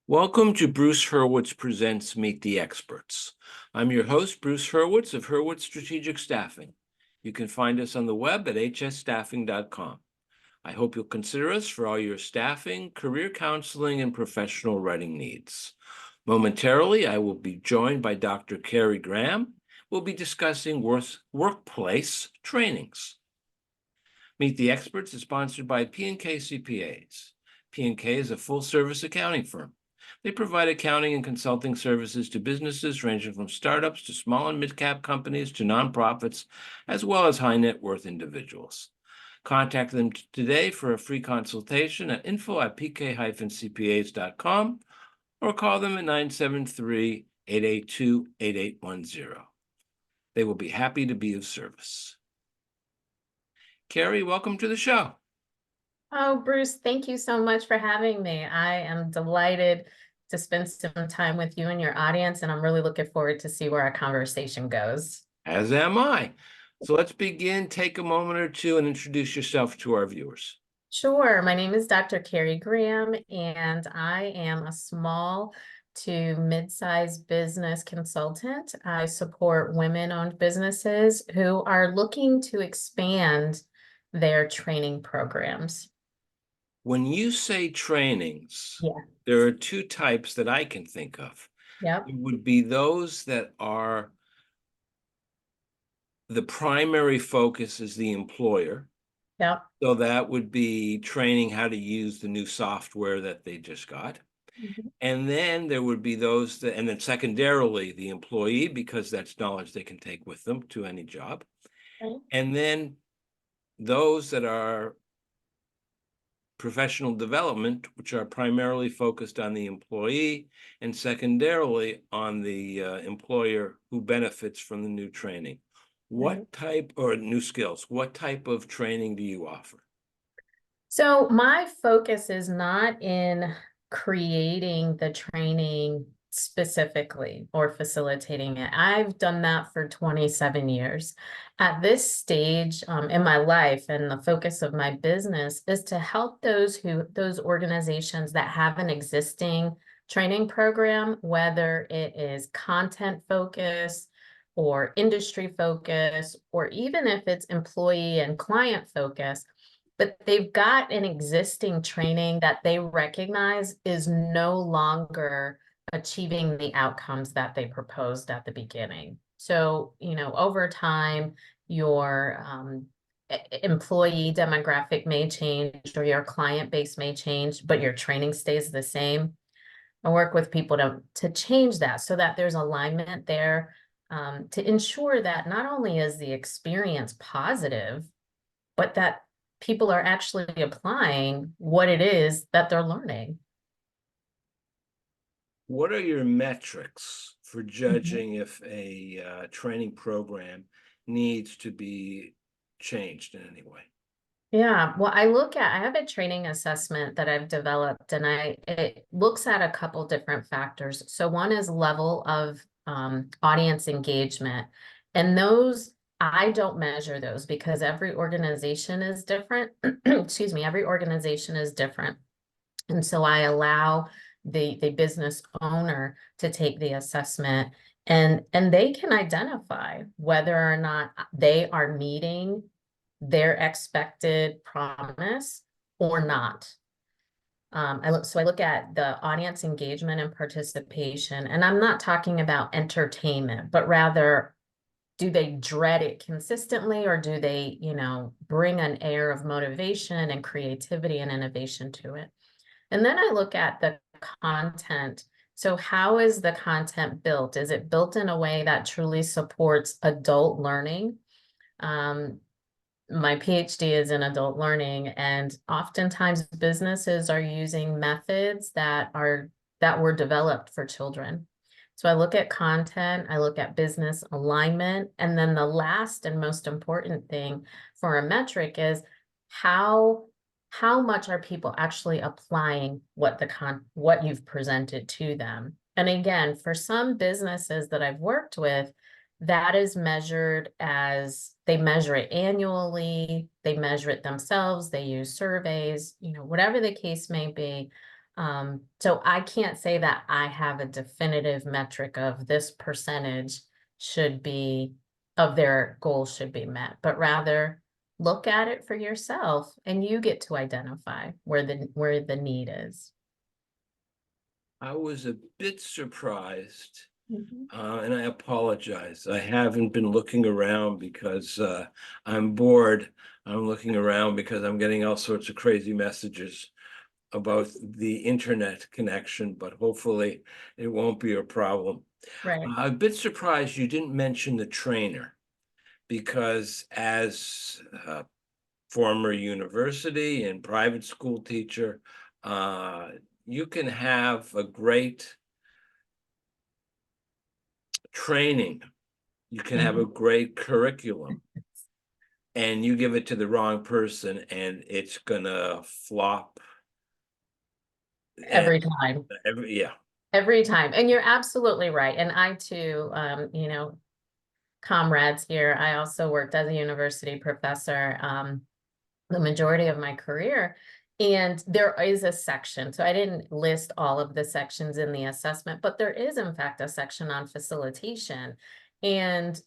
Welcome to Bruce Hurwitz Presents Meet the Experts. I'm your host, Bruce Hurwitz of Hurwitz Strategic Staffing. You can find us on the web at hsstaffing.com. I hope you'll consider us for all your staffing, career counseling, and professional writing needs. Momentarily, I will be joined by Dr. Carrie Graham. We'll be discussing workplace trainings. Meet the Experts is sponsored by P&K CPAs. P&K is a full-service accounting firm. They provide accounting and consulting services to businesses ranging from startups to small and mid-cap companies to nonprofits, as well as high-net-worth individuals. Contact them today for a free consultation at info@pk-cpas.com or call them at 973-882-8810. They will be happy to be of service. Carrie, welcome to the show. Oh, Bruce, thank you so much for having me. I am delighted to spend some time with you and your audience, and I'm really looking forward to see where our conversation goes. As am I. So let's begin. Take a moment or two and introduce yourself to our viewers. Sure. My name is Dr. Carrie Graham, and I am a small to mid-sized business consultant. I support women-owned businesses who are looking to expand their training programs. When you say trainings, Yeah. there are two types that I can think of. Yep. It would be those that are the primary focus is the employer. Yep. So that would be training how to use the new software that they just got. Mm-hmm. And then there would be those that, and then secondarily, the employee, because that's knowledge they can take with them to any job. Right. And then those that are professional development, which are primarily focused on the employee and secondarily on the employer who benefits from the new training. What type, or new skills, what type of training do you offer? So my focus is not in creating the training specifically or facilitating it. I've done that for 27 years. At this stage in my life, and the focus of my business is to help those organizations that have an existing training program, whether it is content focused or industry focused, or even if it's employee and client focused, but they've got an existing training that they recognize is no longer achieving the outcomes that they proposed at the beginning. So, over time, your employee demographic may change or your client base may change, but your training stays the same. I work with people to change that so that there's alignment there, to ensure that not only is the experience positive, but that people are actually applying what it is that they're learning. What are your metrics for judging if a training program needs to be changed in any way? Yeah, well, I have a training assessment that I've developed, and it looks at a couple different factors. So one is level of audience engagement, and those I don't measure those because every organization is different. Excuse me, every organization is different. And so I allow the business owner to take the assessment, and they can identify whether or not they are meeting their expected promise or not. I look at the audience engagement and participation, and I'm not talking about entertainment, but rather, do they dread it consistently, or do they, bring an air of motivation and creativity and innovation to it? And then I look at the content. So how is the content built? Is it built in a way that truly supports adult learning? My PhD is in adult learning, and oftentimes businesses are using methods that were developed for children. So I look at content, I look at business alignment, and then the last and most important thing for a metric is how much are people actually applying what you've presented to them. And again, for some businesses that I've worked with, that is measured as they measure it annually, they measure it themselves, they use surveys, whatever the case may be. So I can't say that I have a definitive metric of this percentage should be of their goals should be met, but rather look at it for yourself and you get to identify where the need is. I was a bit surprised, Mhm. and I apologize. I haven't been looking around because I'm bored. I'm looking around because I'm getting all sorts of crazy messages about the internet connection, but hopefully it won't be a problem. Right. I'm a bit surprised you didn't mention the trainer, because as a former university and private school teacher, you can have a great training. You can have a Mhm. great curriculum, and you give it to the wrong person and it's gonna flop. And Every time. yeah. Every time. And you're absolutely right. And I too, comrades here, I also worked as a university professor, the majority of my career. And there is a section, so I didn't list all of the sections in the assessment, but there is in fact a section on facilitation. And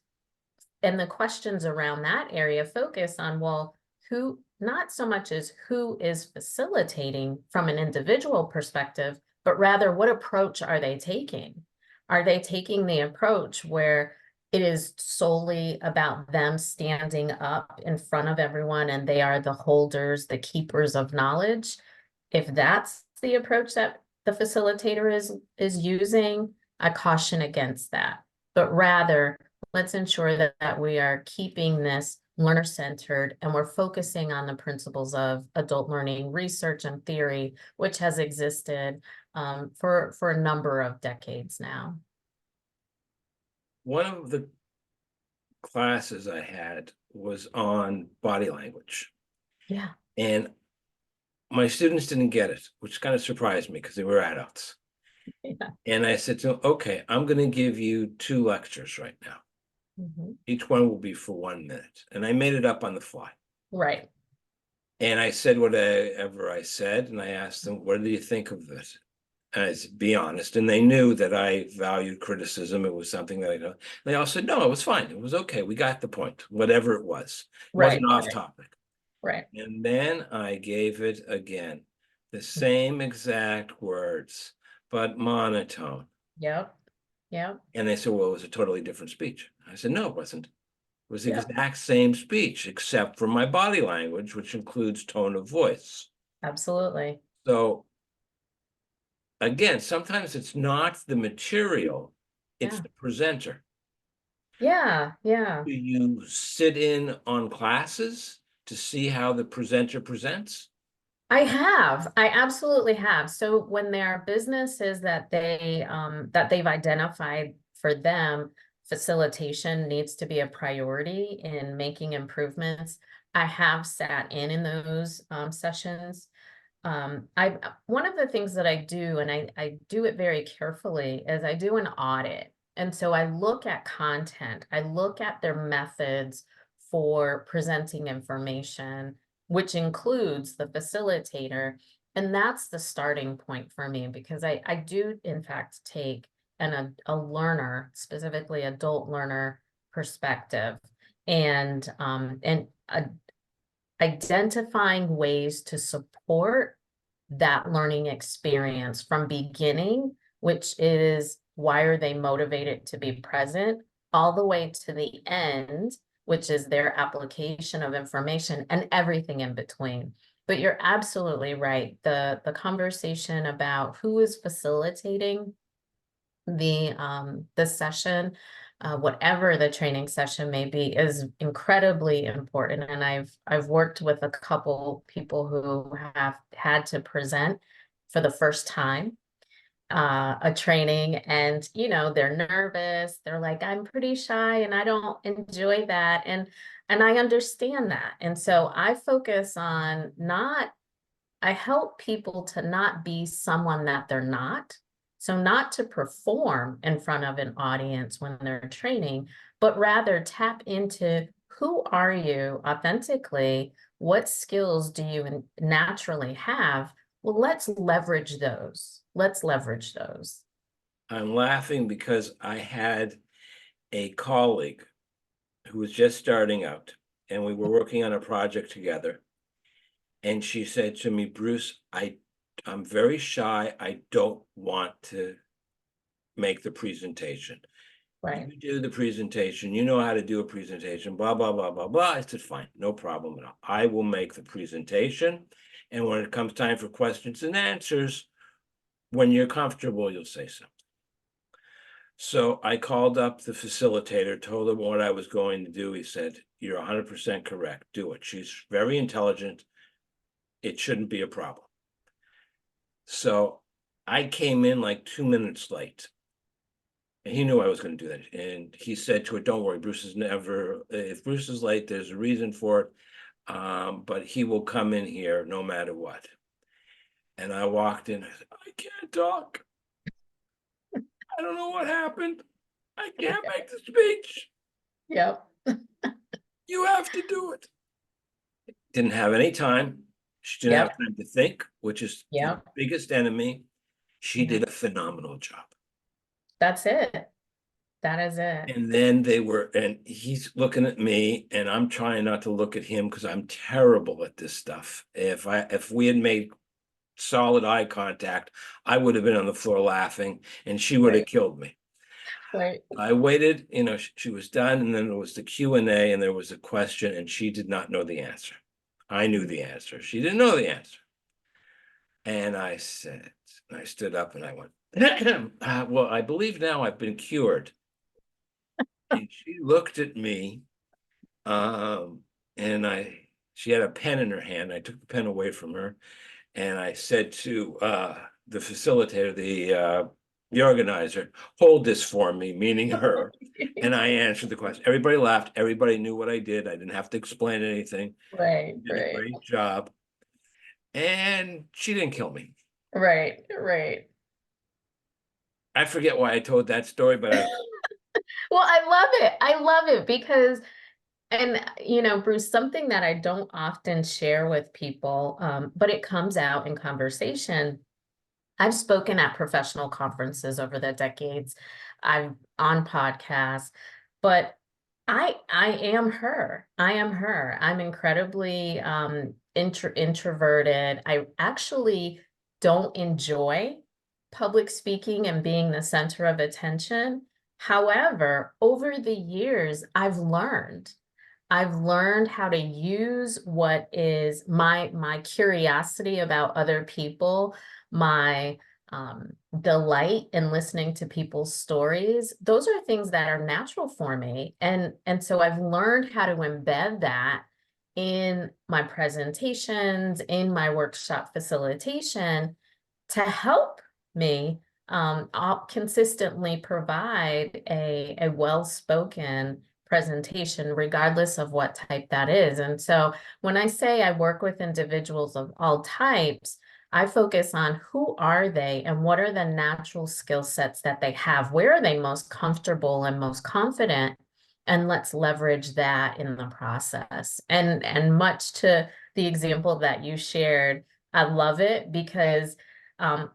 the questions around that area focus on, well, who, not so much as who is facilitating from an individual perspective, but rather what approach are they taking? Are they taking the approach where it is solely about them standing up in front of everyone and they are the holders, the keepers of knowledge? If that's the approach that the facilitator is using, I caution against that. But rather, let's ensure that we are keeping this learner-centered and we're focusing on the principles of adult learning research and theory, which has existed for a number of decades now. One of the classes I had was on body language, Yeah. and my students didn't get it, which kind of surprised me because they were adults. Yeah. And I said to them, okay, I'm going to give you 2 lectures right now. Mhm. Each one will be for 1 minute. And I made it up on the fly. Right. And I said whatever I said, and I asked them, what do you think of it? And I said, be honest. And they knew that I valued criticism. It was something that I know. They all said, no, it was fine. It was okay. We got the point, whatever it was. It Right. wasn't off Right. topic. Right. And then I gave it again, the same exact words, but monotone. Yep. Yep. And they said, well, it was a totally different speech. I said, no, it wasn't. It was the Yep. exact same speech, except for my body language, which includes tone of voice. Absolutely. So again, sometimes it's not the material, it's Yeah. the presenter. Yeah. Yeah. Do you sit in on classes to see how the presenter presents? I absolutely have. So when there are businesses that they've identified for them, facilitation needs to be a priority in making improvements. I have sat in those sessions. I One of the things that I do, and I do it very carefully, is I do an audit. And so I look at content, I look at their methods for presenting information, which includes the facilitator. And that's the starting point for me because I do, in fact, take a learner, specifically adult learner perspective, and identifying ways to support that learning experience from beginning, which is why are they motivated to be present, all the way to the end, which is their application of information and everything in between. But you're absolutely right. The conversation about who is facilitating the session, whatever the training session may be, is incredibly important. And I've worked with a couple people who have had to present for the first time a training, and they're nervous, they're like, I'm pretty shy and I don't enjoy that, and I understand that. And so I focus on not I help people to not be someone that they're not. So not to perform in front of an audience when they're training, but rather tap into who are you authentically? What skills do you naturally have? Well, let's leverage those. Let's leverage those. I'm laughing because I had a colleague who was just starting out, and we were working on a project together. And she said to me, Bruce, I'm very shy. I don't want to make the presentation. Right. You do the presentation, you know how to do a presentation, blah, blah, blah, blah, blah. I said, fine, no problem at all. I will make the presentation. And when it comes time for questions and answers, when you're comfortable, you'll say something. So I called up the facilitator, told him what I was going to do. He said, you're 100% correct. Do it. She's very intelligent. It shouldn't be a problem. So I came in like 2 minutes late. And he knew I was going to do that. And he said to her, don't worry, Bruce is never, if Bruce is late, there's a reason for it. But he will come in here no matter what. And I walked in, I said, I can't talk. I don't know what happened. I can't make the speech. Yep. You have to do it. Didn't have any time. She didn't have Yep. time to think, which is your Yep. biggest enemy. She Yep. did a phenomenal job. That's it. That is it. And then and he's looking at me, and I'm trying not to look at him because I'm terrible at this stuff. If we had made solid eye contact, I would have been on the floor laughing, and she would have Right. killed me. Right. I waited, she was done, and then there was the Q&A, and there was a question, and she did not know the answer. I knew the answer. She didn't know the answer. And I stood up and I went, well, I believe now I've been cured. And she looked at me, and she had a pen in her hand. I took the pen away from her, and I said to the facilitator, the organizer, hold this for me, meaning her. And I answered the question. Everybody laughed. Everybody knew what I did. I didn't have to explain anything. Right. Did a great job. And she didn't kill me. Right. Right. I forget why I told that story, but Well, I love it. I love it because, and Bruce, something that I don't often share with people, but it comes out in conversation. I've spoken at professional conferences over the decades. I'm on podcasts, but I am her. I am her. I'm incredibly introverted. I actually don't enjoy public speaking and being the center of attention. However, over the years, I've learned how to use what is my curiosity about other people, my delight in listening to people's stories. Those are things that are natural for me. And so I've learned how to embed that in my presentations, in my workshop facilitation to help me I'll consistently provide a well-spoken presentation, regardless of what type that is. And so when I say I work with individuals of all types, I focus on who are they and what are the natural skill sets that they have? Where are they most comfortable and most confident? And let's leverage that in the process. And much to the example that you shared, I love it because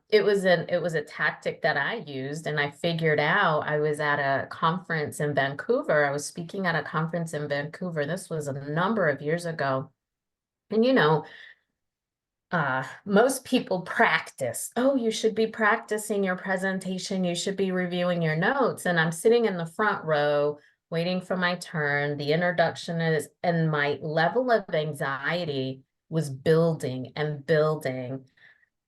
it was a tactic that I used, and I figured out I was at a conference in Vancouver. I was speaking at a conference in Vancouver. This was a number of years ago. And most people practice. Oh, you should be practicing your presentation. You should be reviewing your notes. And I'm sitting in the front row waiting for my turn. The introduction is, and my level of anxiety was building and building.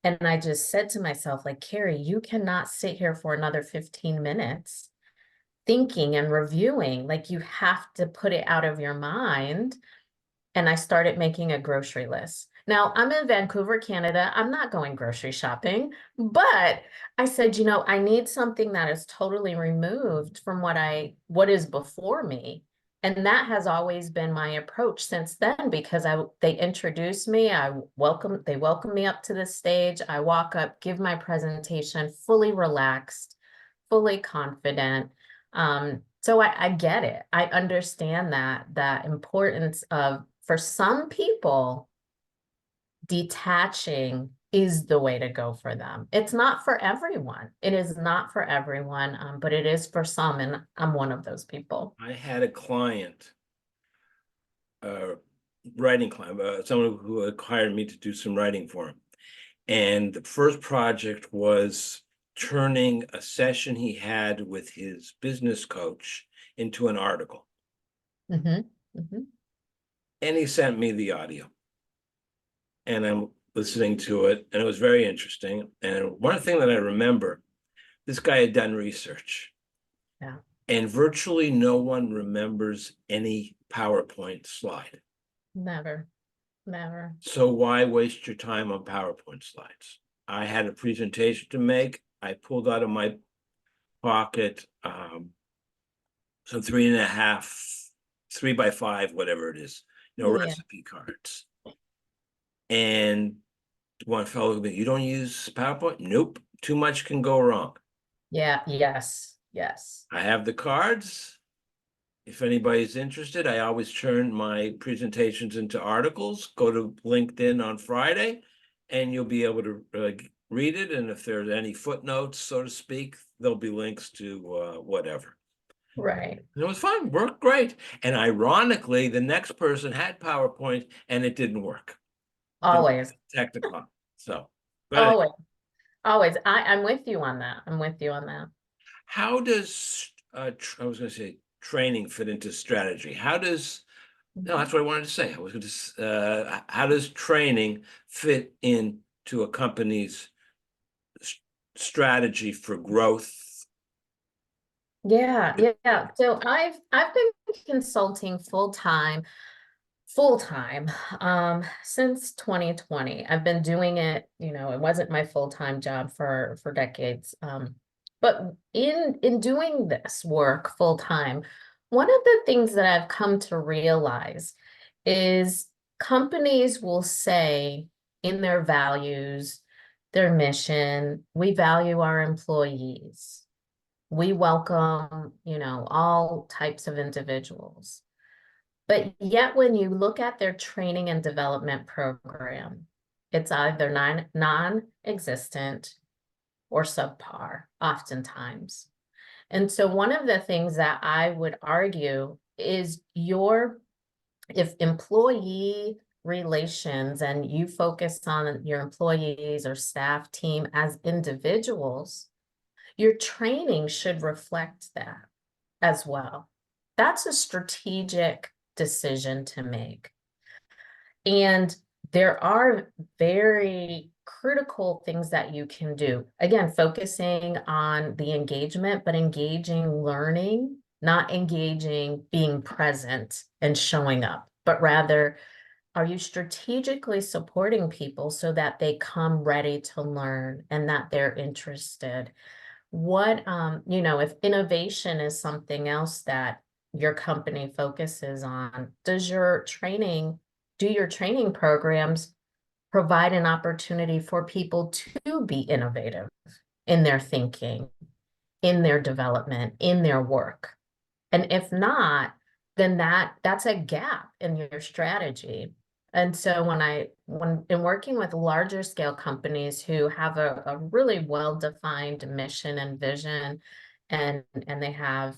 And I just said to myself, like, Carrie, you cannot sit here for another 15 minutes thinking and reviewing. Like, you have to put it out of your mind. And I started making a grocery list. Now, I'm in Vancouver, Canada. I'm not going grocery shopping, but I said, I need something that is totally removed from what is before me. And that has always been my approach since then, because they introduced me, they welcome me up to the stage. I walk up, give my presentation, fully relaxed, fully confident. So I get it. I understand that importance of, for some people, detaching is the way to go for them. It's not for everyone. It is not for everyone, but it is for some, and I'm one of those people. I had a client, writing client, someone who had hired me to do some writing for him. And the first project was turning a session he had with his business coach into an article. Mhm, mhm. And he sent me the audio. And I'm listening to it, and it was very interesting. And one thing that I remember, this guy had done research. Yeah. And virtually no one remembers any PowerPoint slide. Never. So why waste your time on PowerPoint slides? I had a presentation to make. I pulled out of my pocket some 3.5, 3x5, whatever it is, Yeah. recipe cards. And one fellow would be, you don't use PowerPoint? Nope. Too much can go wrong. Yeah, yes. I have the cards. If anybody's interested, I always turn my presentations into articles. Go to LinkedIn on Friday, and you'll be able to read it. And if there's any footnotes, so to speak, there'll be links to whatever. Right. And it was fun, worked great. And ironically, the next person had PowerPoint, and it didn't work. Always. Technical. So, Always. I'm with you on that. how does I was going to say training fit into strategy? How does No, that's what I wanted to say. I was going to, how does training fit into a company's strategy for growth? Yeah. So I've been consulting full-time since 2020. I've been doing it, it wasn't my full-time job for decades. But in doing this work full-time, one of the things that I've come to realize is companies will say in their values, their mission, we value our employees. We welcome, all types of individuals. But yet when you look at their training and development program, it's either non-existent or subpar, oftentimes. And so one of the things that I would argue is if employee relations and you focus on your employees or staff team as individuals, your training should reflect that as well. That's a strategic decision to make. And there are very critical things that you can do. Again, focusing on the engagement, but engaging learning, not engaging being present and showing up, but rather, are you strategically supporting people so that they come ready to learn and that they're interested? If innovation is something else that your company focuses on, do your training programs provide an opportunity for people to be innovative in their thinking, in their development, in their work? And if not, then that's a gap in your strategy. And so when in working with larger scale companies who have a really well-defined mission and vision, and they have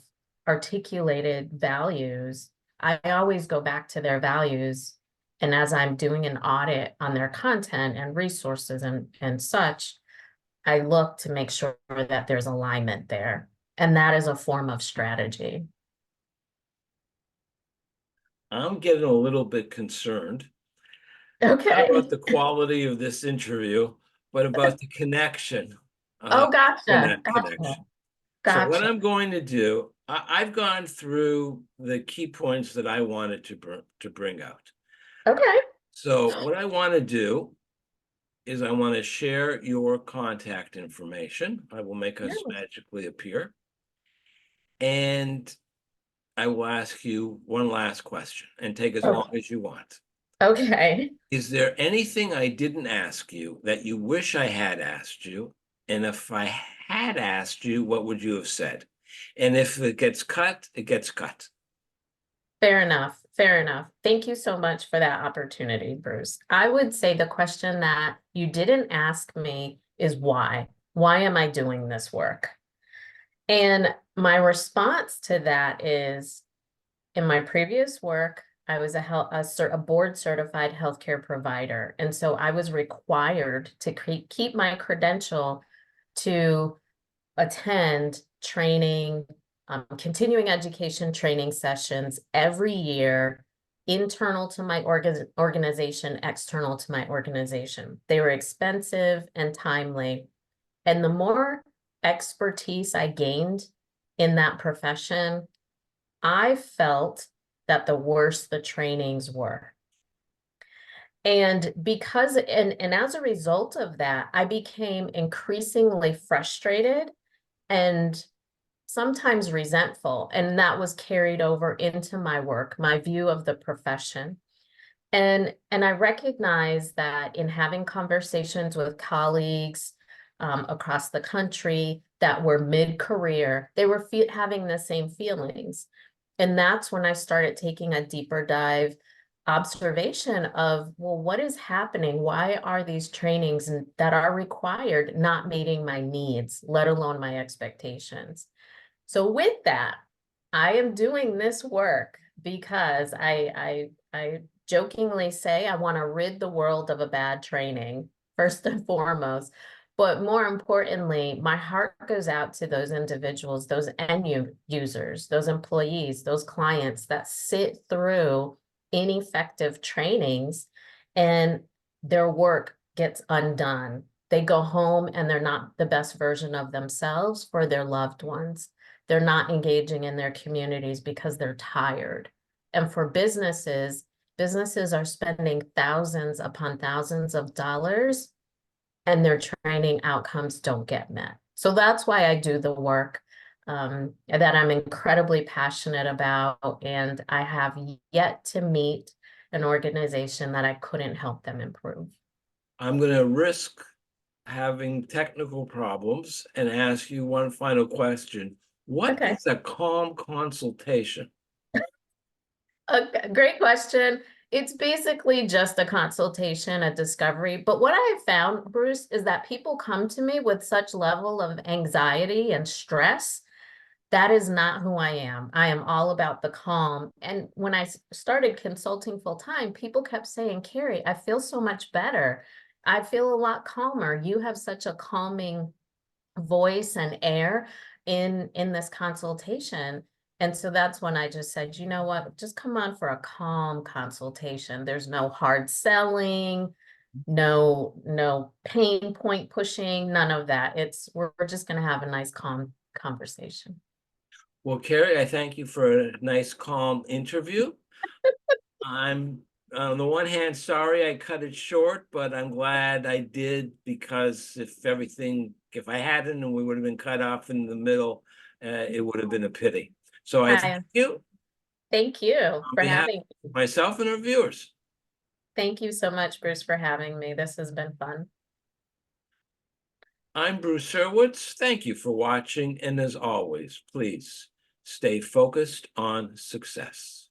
articulated values, I always go back to their values. And as I'm doing an audit on their content and resources and such, I look to make sure that there's alignment there. And that is a form of strategy. I'm getting a little bit concerned. Okay. Not about the quality of this interview, but about the connection. Oh, gotcha. Connection. So what I'm going to do, I've gone through the key points that I wanted to bring out. Okay. So what I want to do is I want to share your contact information. I will make us magically appear. And I will ask you one last question and take as long as you want. Okay. Is there anything I didn't ask you that you wish I had asked you? And if I had asked you, what would you have said? And if it gets cut, it gets cut. Fair enough. Fair enough. Thank you so much for that opportunity, Bruce. I would say the question that you didn't ask me is why? Why am I doing this work? And my response to that is, in my previous work, I was a board certified healthcare provider. And so I was required to keep my credential to attend training, continuing education training sessions every year, internal to my organization, external to my organization. They were expensive and timely. And the more expertise I gained in that profession, I felt that the worse the trainings were. And as a result of that, I became increasingly frustrated and sometimes resentful. And that was carried over into my work, my view of the profession. And I recognize that in having conversations with colleagues across the country that were mid-career, they were having the same feelings. And that's when I started taking a deeper dive observation of, well, what is happening? Why are these trainings that are required not meeting my needs, let alone my expectations? So with that, I am doing this work because I jokingly say I want to rid the world of a bad training, first and foremost. But more importantly, my heart goes out to those individuals, those end users, those employees, those clients that sit through ineffective trainings and their work gets undone. They go home and they're not the best version of themselves for their loved ones. They're not engaging in their communities because they're tired. And for businesses are spending thousands upon thousands of dollars and their training outcomes don't get met. So that's why I do the work that I'm incredibly passionate about. And I have yet to meet an organization that I couldn't help them improve. I'm going to risk having technical problems and ask you one final question. What Okay. is a calm consultation? A great question. It's basically just a consultation, a discovery. But what I have found, Bruce, is that people come to me with such level of anxiety and stress. That is not who I am. I am all about the calm. And when I started consulting full time, people kept saying, Carrie, I feel so much better. I feel a lot calmer. You have such a calming voice and air in this consultation. And so that's when I just said, you know what, just come on for a calm consultation. There's no hard selling, no pain point pushing, none of that. We're just going to have a nice calm conversation. Well, Carrie, I thank you for a nice, calm interview. I'm on the one hand sorry I cut it short, but I'm glad I did, because if I hadn't and we would have been cut off in the middle, it would have been a pity. So I thank you Thank you on for behalf having of myself and our viewers. Thank you so much, Bruce, for having me. This has been fun. I'm Bruce Hurwitz. Thank you for watching, and as always, please stay focused on success.